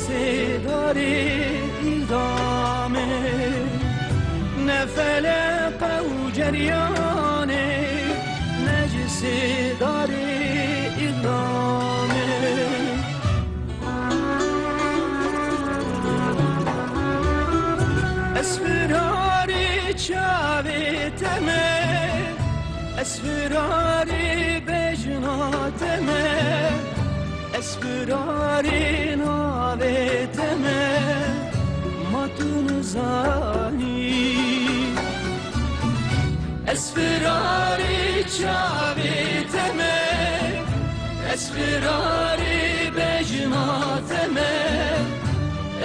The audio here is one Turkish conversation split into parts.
داری ایدامه نه فلق و جریانه نجس داری ایدامه اسفراری چاوی تمه اسفراری بجناتمه اسفراری ناویتمه ماتون زانی اسفراری چاویتمه اسفراری بجناتمه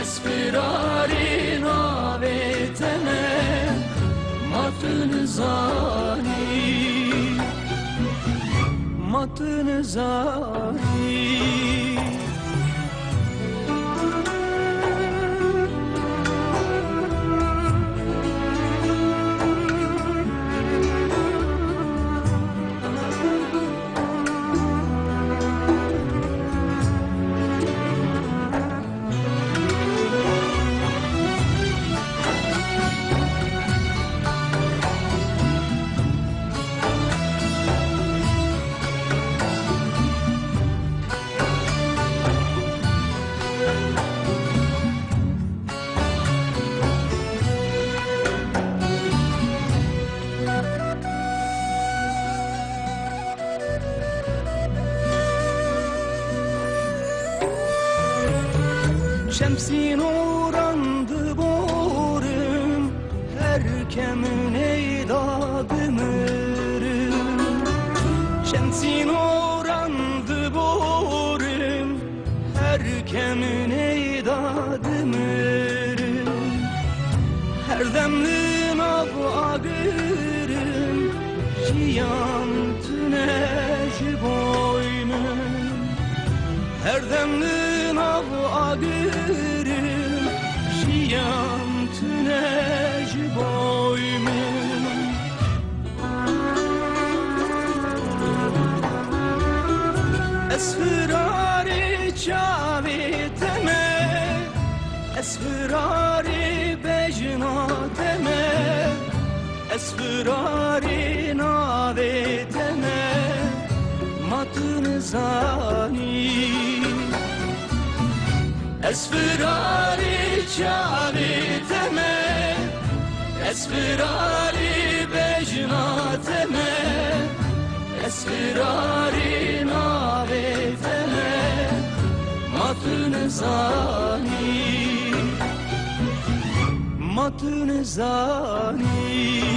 اسفراری ناویتمه ماتون زانی ماتون زانی Şemsin uğrandı borum her kemin eydadımırım Şemsin uğrandı borum her kemin eydadımırım Her demlin av ağırım jiyan tünej boynum Her demlin av ağırım jiyan tünej boynum Esfirari çaviteme Esfirari bejnateme Esfirari naveteme Matın zani Esfirari çaviteme Esfirari bejnateme Esfirari naveteme Matın zani Matın zani